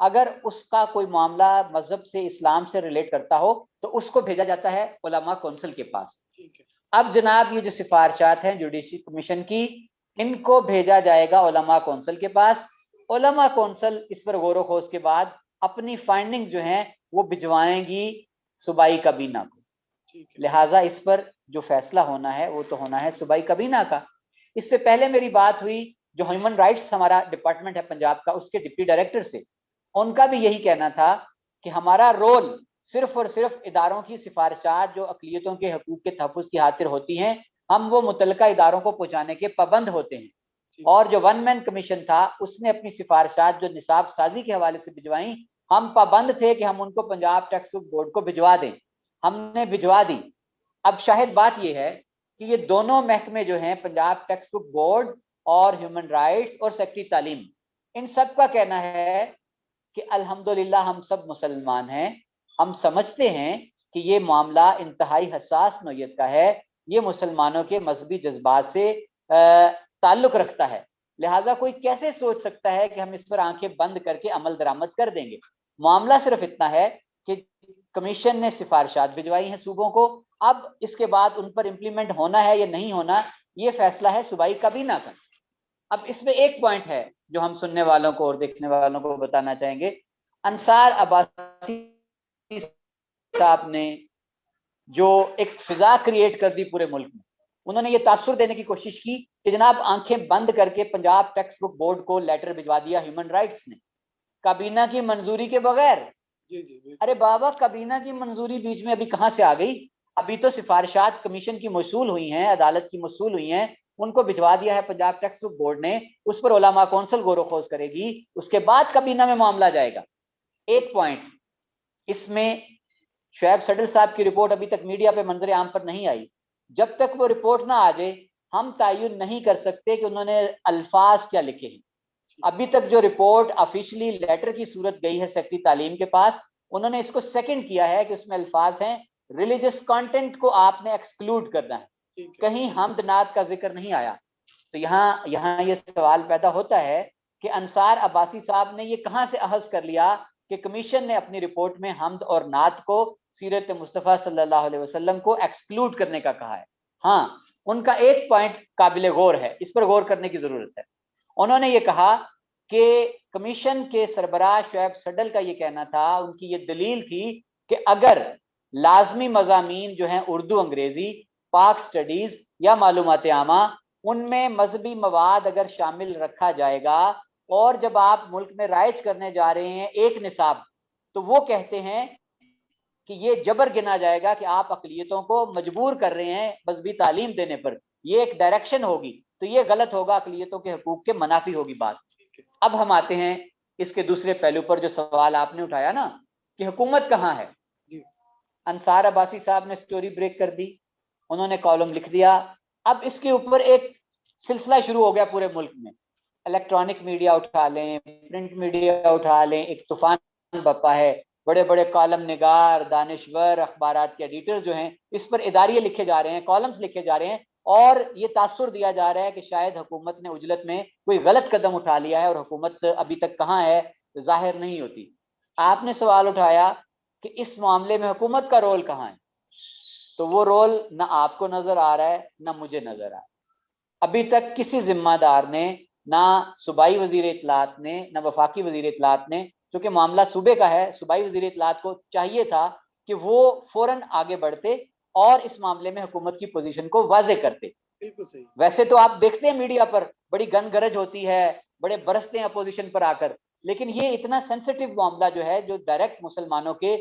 اگر اس کا کوئی معاملہ مذہب سے اسلام سے ریلیٹ کرتا ہو تو اس کو بھیجا جاتا ہے علماء کونسل کے پاس. اب جناب یہ جو سفارشات ہیں جوڈیشری کمیشن کی, ان کو بھیجا جائے گا علماء کونسل کے پاس. علماء کونسل اس پر غور و خوض کے بعد اپنی فائنڈنگز جو ہیں وہ بھجوائیں گی صوبائی کابینہ کو. لہٰذا اس پر جو فیصلہ ہونا ہے وہ تو ہونا ہے صوبائی کابینہ کا. اس سے پہلے میری بات ہوئی جو ہیومن رائٹس ہمارا ڈپارٹمنٹ ہے پنجاب کا, اس کے ڈپٹی ڈائریکٹر سے, ان کا بھی یہی کہنا تھا کہ ہمارا رول صرف اور صرف اداروں کی سفارشات جو اقلیتوں کے حقوق کے تحفظ کی خاطر ہوتی ہیں, ہم وہ متعلقہ اداروں کو پہنچانے کے پابند ہوتے ہیں. اور جو ون مین کمیشن تھا اس نے اپنی سفارشات جو نصاب سازی کے حوالے سے بھجوائیں, ہم پابند تھے کہ ہم ان کو پنجاب ٹیکسٹ بک بورڈ کو بھجوا دیں. ہم نے بھجوا دی. اب شاہد بات یہ ہے کہ یہ دونوں محکمے جو ہیں پنجاب ٹیکسٹ بک بورڈ اور ہیومن رائٹس اور سیکٹری تعلیم, ان سب کا کہنا ہے کہ الحمدللہ ہم سب مسلمان ہیں, ہم سمجھتے ہیں کہ یہ معاملہ انتہائی حساس نوعیت کا ہے, یہ مسلمانوں کے مذہبی جذبات سے تعلق رکھتا ہے, لہٰذا کوئی کیسے سوچ سکتا ہے کہ ہم اس پر آنکھیں بند کر کے عمل درآمد کر دیں گے. معاملہ صرف اتنا ہے کہ کمیشن نے سفارشات بھجوائی ہیں صوبوں کو, اب اس کے بعد ان پر امپلیمنٹ ہونا ہے یا نہیں ہونا یہ فیصلہ ہے صوبائی کابینہ کا. اب اس میں ایک پوائنٹ ہے جو ہم سننے والوں کو اور دیکھنے والوں کو بتانا چاہیں گے. انصار عباسی صاحب نے جو ایک فضا کریٹ کر دی پورے ملک میں, انہوں نے یہ تاثر دینے کی کوشش کی کہ جناب آنکھیں بند کر کے پنجاب ٹیکسٹ بک بورڈ کو لیٹر بھجوا دیا ہیومن رائٹس نے کابینہ کی منظوری کے بغیر. ارے بابا, کابینہ کی منظوری بیچ میں ابھی کہاں سے آ گئی؟ ابھی تو سفارشات کمیشن کی موصول ہوئی ہیں, عدالت کی موصول ہوئی ہیں, ان کو بھجوا دیا ہے پنجاب ٹیکسٹ بک بورڈ نے, اس پر علماء کونسل غور و خوض کرے گی, اس کے بعد کابینہ میں معاملہ جائے گا. ایک پوائنٹ اس میں, شعیب سڈل صاحب کی رپورٹ ابھی تک میڈیا پہ منظر عام پر نہیں آئی. جب تک وہ رپورٹ نہ آ جائے ہم تعین نہیں کر سکتے کہ انہوں نے الفاظ کیا لکھے ہیں. ابھی تک جو رپورٹ آفیشلی لیٹر کی صورت گئی ہے سیکٹری تعلیم کے پاس, انہوں نے اس کو سیکنڈ کیا ہے کہ اس میں الفاظ ہیں ریلیجس کانٹینٹ کو آپ نے ایکسکلوڈ کرنا ہے, کہیں حمد نعت کا ذکر نہیں آیا. تو یہاں یہ سوال پیدا ہوتا ہے کہ انصار عباسی صاحب نے یہ کہاں سے اخذ کر لیا کہ کمیشن نے اپنی رپورٹ میں حمد اور نعت کو سیرت مصطفیٰ صلی اللہ علیہ وسلم کو ایکسکلوڈ کرنے کا کہا ہے. ہاں, ان کا ایک پوائنٹ قابل غور ہے, اس پر غور کرنے کی ضرورت ہے. انہوں نے یہ کہا کہ کمیشن کے سربراہ شعیب سڈل کا یہ کہنا تھا, ان کی یہ دلیل تھی کہ اگر لازمی مضامین جو ہیں اردو, انگریزی, پاک سٹڈیز یا معلومات عامہ, ان میں مذہبی مواد اگر شامل رکھا جائے گا, اور جب آپ ملک میں رائج کرنے جا رہے ہیں ایک نصاب, تو وہ کہتے ہیں کہ یہ جبر گنا جائے گا کہ آپ اقلیتوں کو مجبور کر رہے ہیں مذہبی تعلیم دینے پر, یہ ایک ڈائریکشن ہوگی, تو یہ غلط ہوگا, اقلیتوں کے حقوق کے منافی ہوگی بات. اب ہم آتے ہیں اس کے دوسرے پہلو پر جو سوال آپ نے اٹھایا نا کہ حکومت کہاں ہے. انصار عباسی صاحب نے سٹوری بریک کر دی, انہوں نے کالم لکھ دیا. اب اس کے اوپر ایک سلسلہ شروع ہو گیا پورے ملک میں, الیکٹرانک میڈیا اٹھا لیں, پرنٹ میڈیا اٹھا لیں, ایک طوفان بپا ہے. بڑے بڑے کالم نگار, دانشور, اخبارات کے ایڈیٹر جو ہیں, اس پر اداریے لکھے جا رہے ہیں, کالمز لکھے جا رہے ہیں, اور یہ تاثر دیا جا رہا ہے کہ شاید حکومت نے عجلت میں کوئی غلط قدم اٹھا لیا ہے اور حکومت ابھی تک کہاں ہے ظاہر نہیں ہوتی. آپ نے سوال اٹھایا کہ اس معاملے میں حکومت کا رول کہاں ہے, تو وہ رول نہ آپ کو نظر آ رہا ہے نہ مجھے نظر آ رہا ہے. ابھی تک کسی ذمہ دار نے, نہ صوبائی وزیر اطلاعات نے, نہ وفاقی وزیر اطلاعات نے, چونکہ معاملہ صوبے کا ہے, صوبائی وزیر اطلاعات کو چاہیے تھا کہ وہ فوراً آگے بڑھتے اور اس معاملے میں حکومت کی پوزیشن کو واضح کرتے. بالکل صحیح. ویسے تو آپ دیکھتے ہیں میڈیا پر بڑی گن گرج ہوتی ہے, بڑے برستے ہیں اپوزیشن پر آ کر, لیکن یہ اتنا سینسٹیو معاملہ جو ہے, جو ڈائریکٹ مسلمانوں کے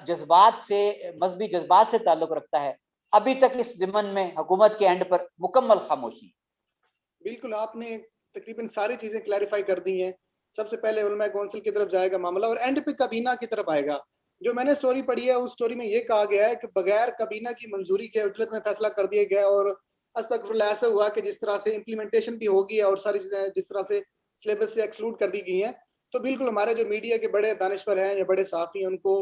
جذبات سے, مذہبی جذبات سے تعلق رکھتا ہے, ابھی تک اس ضمن میں حکومت کے اینڈ پر مکمل خاموشی. بالکل, آپ نے تقریباً ساری چیزیں کلیریفائی کر دی ہیں. سب سے پہلے علماء کونسل کی طرف جائے گا معاملہ, اور اینڈ پہ کابینہ کی طرف آئے گا. جو میں نے سٹوری پڑھی ہے اس سٹوری میں یہ کہا گیا ہے کہ بغیر کابینہ کی منظوری کے عجلت میں فیصلہ کر دیا گیا, اور استغفر اللہ ایسا ہوا کہ جس طرح سے امپلیمنٹیشن بھی ہوگی اور ساری چیزیں جس طرح سے سلیبس سے ایکسکلوڈ کر دی گئی ہیں. تو بالکل ہمارے جو میڈیا کے بڑے دانشور ہیں یا بڑے صحافی ہیں, ان کو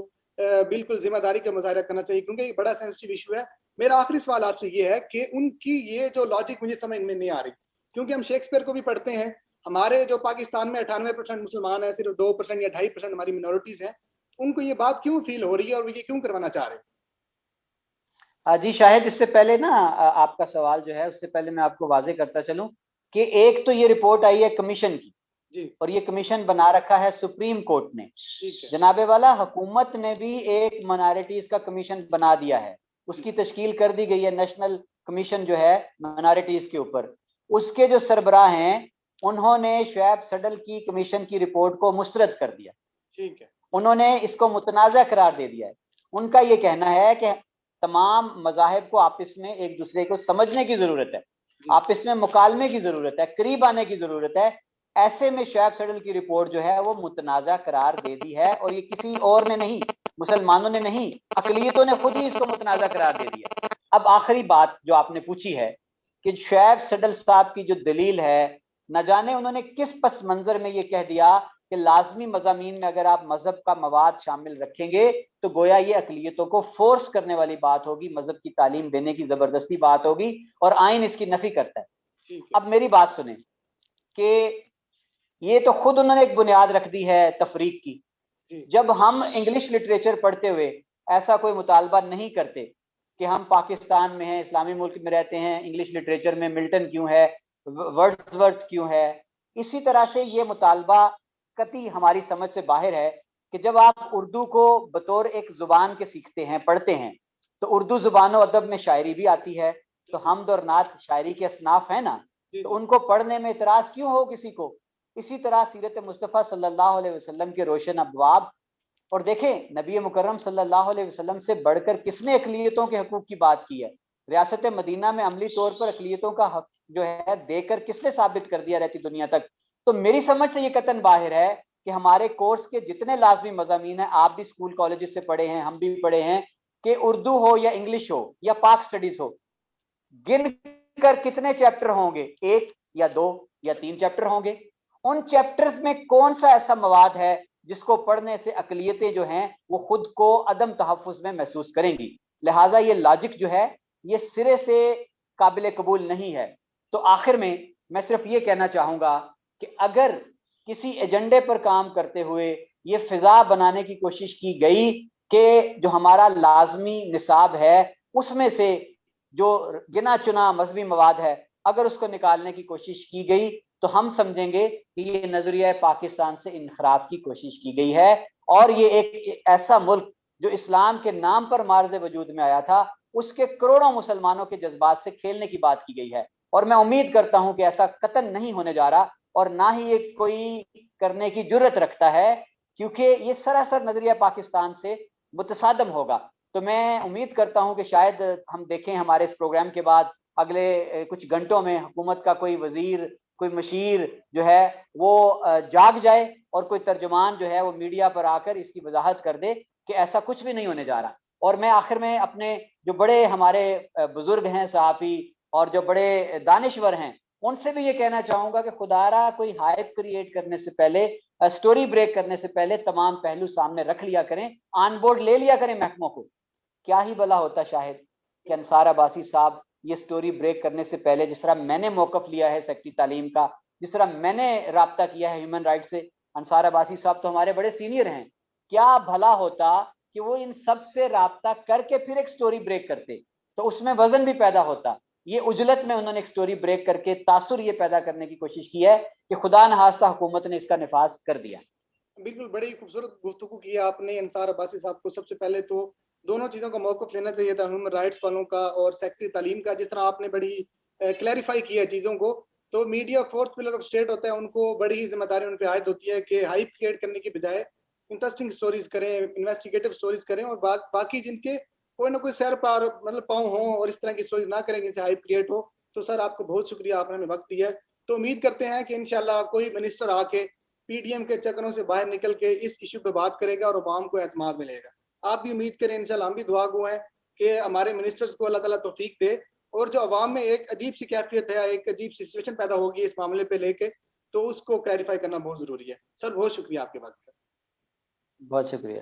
بالکل ذمہ داری کا مظاہرہ کرنا چاہیے, کیونکہ یہ بڑا سینسٹیو ایشو ہے. میرا آخری سوال آپ سے یہ ہے کہ ان کی یہ جو لاجک مجھے سمجھ میں نہیں آ رہی, کیونکہ ہم شیکسپیئر کو بھی پڑھتے ہیں, ہمارے جو پاکستان میں 98% مسلمان ہیں، صرف 2% یا 2.5% ہماری منورٹیز ہیں، ان کو یہ بات کیوں فیل ہو رہی ہے اور وہ یہ کیوں کروانا چاہ رہے ہیں؟ جی شاہد، اس سے پہلے نا آپ کا سوال جو ہے اس سے پہلے میں آپ کو واضح کرتا چلوں کہ ایک تو یہ رپورٹ آئی ہے کمیشن کی، جی اور یہ کمیشن بنا رکھا ہے سپریم کورٹ نے. ٹھیک ہے. جناب والا حکومت نے بھی ایک مائنارٹیز کا کمیشن بنا دیا ہے، اس کی تشکیل کر دی گئی ہے، نیشنل کمیشن جو ہے مائنارٹیز کے اوپر. اس کے جو سربراہ ہیں انہوں نے شعیب صڈل کی کمیشن کی رپورٹ کو مسترد کر دیا. ٹھیک ہے. انہوں نے اس کو متنازع قرار دے دیا ہے. ان کا یہ کہنا ہے کہ تمام مذاہب کو آپس میں ایک دوسرے کو سمجھنے کی ضرورت ہے، آپس میں مکالمے کی ضرورت ہے، قریب آنے کی ضرورت ہے. ایسے میں شعیب صڈل کی رپورٹ جو ہے وہ متنازع قرار دے دی ہے، اور یہ کسی اور نے نہیں، مسلمانوں نے نہیں، اقلیتوں نے خود ہی اس کو متنازع قرار دے دیا. اب آخری بات جو آپ نے پوچھی ہے کہ شعیب صڈل صاحب کی جو دلیل ہے، نہ جانے انہوں نے کس پس منظر میں یہ کہہ دیا کہ لازمی مضامین میں اگر آپ مذہب کا مواد شامل رکھیں گے تو گویا یہ اقلیتوں کو فورس کرنے والی بات ہوگی، مذہب کی تعلیم دینے کی زبردستی بات ہوگی، اور آئین اس کی نفی کرتا ہے. اب میری بات سنیں کہ یہ تو خود انہوں نے ایک بنیاد رکھ دی ہے تفریق کی. جب ہم انگلش لٹریچر پڑھتے ہوئے ایسا کوئی مطالبہ نہیں کرتے کہ ہم پاکستان میں ہیں، اسلامی ملک میں رہتے ہیں، انگلش لٹریچر میں ملٹن کیوں ہے، ورڈزورتھ کیوں ہے، اسی طرح سے یہ مطالبہ قطعی ہماری سمجھ سے باہر ہے کہ جب آپ اردو کو بطور ایک زبان کے سیکھتے ہیں، پڑھتے ہیں، تو اردو زبان و ادب میں شاعری بھی آتی ہے، تو حمد اور نعت شاعری کے اصناف ہیں نا، تو ان کو پڑھنے میں اعتراض کیوں ہو کسی کو. اسی طرح سیرت مصطفیٰ صلی اللہ علیہ وسلم کے روشن ابواب، اور دیکھیں نبی مکرم صلی اللہ علیہ وسلم سے بڑھ کر کس نے اقلیتوں کے حقوق کی بات کی ہے. ریاست مدینہ میں عملی طور پر اقلیتوں کا حق جو ہے دے کر کس نے ثابت کر دیا رہتی دنیا تک. تو میری سمجھ سے یہ قطعاً باہر ہے کہ ہمارے کورس کے جتنے لازمی مضامین ہیں، آپ بھی اسکول کالجز سے پڑھے ہیں، ہم بھی پڑھے ہیں، کہ اردو ہو یا انگلش ہو یا پاک سٹڈیز ہو، گن کر کتنے چیپٹر ہوں گے؟ 1 یا 2 یا 3 چیپٹر ہوں گے. ان چیپٹرز میں کون سا ایسا مواد ہے جس کو پڑھنے سے اقلیتیں جو ہیں وہ خود کو عدم تحفظ میں محسوس کریں گی؟ لہٰذا یہ لاجک جو ہے یہ سرے سے قابل قبول نہیں ہے. تو آخر میں صرف یہ کہنا چاہوں گا کہ اگر کسی ایجنڈے پر کام کرتے ہوئے یہ فضا بنانے کی کوشش کی گئی کہ جو ہمارا لازمی نصاب ہے اس میں سے جو گنا چنا مذہبی مواد ہے اگر اس کو نکالنے کی کوشش کی گئی تو ہم سمجھیں گے کہ یہ نظریہ پاکستان سے انحراف کی کوشش کی گئی ہے، اور یہ ایک ایسا ملک جو اسلام کے نام پر معرض وجود میں آیا تھا اس کے کروڑوں مسلمانوں کے جذبات سے کھیلنے کی بات کی گئی ہے. اور میں امید کرتا ہوں کہ ایسا قطعاً نہیں ہونے جا رہا، اور نہ ہی یہ کوئی کرنے کی جرت رکھتا ہے، کیونکہ یہ سراسر نظریہ پاکستان سے متصادم ہوگا. تو میں امید کرتا ہوں کہ شاید ہم دیکھیں ہمارے اس پروگرام کے بعد اگلے کچھ گھنٹوں میں حکومت کا کوئی وزیر، کوئی مشیر جو ہے وہ جاگ جائے، اور کوئی ترجمان جو ہے وہ میڈیا پر آ کر اس کی وضاحت کر دے کہ ایسا کچھ بھی نہیں ہونے جا رہا. اور میں آخر میں اپنے جو بڑے ہمارے بزرگ ہیں صحافی اور جو بڑے دانشور ہیں ان سے بھی یہ کہنا چاہوں گا کہ خدا را کوئی ہائپ کریٹ کرنے سے پہلے، سٹوری بریک کرنے سے پہلے تمام پہلو سامنے رکھ لیا کریں، آن بورڈ لے لیا کریں محکموں کو. کیا ہی بھلا ہوتا شاہد کہ انصار عباسی صاحب یہ سٹوری بریک کرنے سے پہلے، جس طرح میں نے موقف لیا ہے سیکٹری تعلیم کا، جس طرح میں نے رابطہ کیا ہے ہیومن رائٹ سے، انصار عباسی صاحب تو ہمارے بڑے سینئر ہیں، کیا بھلا ہوتا کہ وہ ان سب سے رابطہ کر کے پھر ایک سٹوری بریک کرتے، تو اس میں وزن بھی پیدا ہوتا. یہ عجلت میں انہوں نے ایک سٹوری بریک کر کے تاثر یہ پیدا کرنے کی کوشش کی ہے کہ خدا نخواستہ حکومت نے اس کا نفاذ کر دیا. بالکل بڑی خوبصورت گفتگو کی آپ نے انصار عباسی صاحب کو. سب سے پہلے تو دونوں چیزوں کا موقف لینا چاہیے تھا، ہیومن رائٹس والوں کا اور سیکٹری تعلیم کا. جس طرح آپ نے بڑی کلیریفائی کیا چیزوں کو، تو media fourth pillar of state ہوتا ہے، ان کو بڑی ہی ذمہ داری ان پہ عائد ہوتی ہے کہ ہائپ کریٹ کرنے کی بجائے انٹرسٹنگ سٹوریز کریں، انویسٹیگیٹو سٹوریز کریں، اور باقی جن کے کوئی نہ کوئی سیر پار مطلب پاؤں ہوں اور اس طرح کی سٹوریز نہ کریں جن سے ہائپ کریٹ ہو. تو سر آپ کو بہت شکریہ، آپ نے ہمیں وقت دیا ہے. تو امید کرتے ہیں کہ انشاءاللہ کوئی منسٹر آ کے پی ڈی ایم کے چکروں سے باہر نکل کے اس ایشو پہ بات کرے گا اور عوام کو اعتماد ملے گا. آپ بھی امید کریں، انشاءاللہ ہم بھی دعا گو ہیں کہ ہمارے منسٹرز کو اللہ تعالیٰ توفیق دے، اور جو عوام میں ایک عجیب سی کیفیت ہے، ایک عجیب سی سچویشن پیدا ہوگی اس معاملے پہ لے کے، تو اس کو کلیریفائی کرنا بہت ضروری ہے. سر بہت شکریہ آپ کے وقت کا. بہت شکریہ.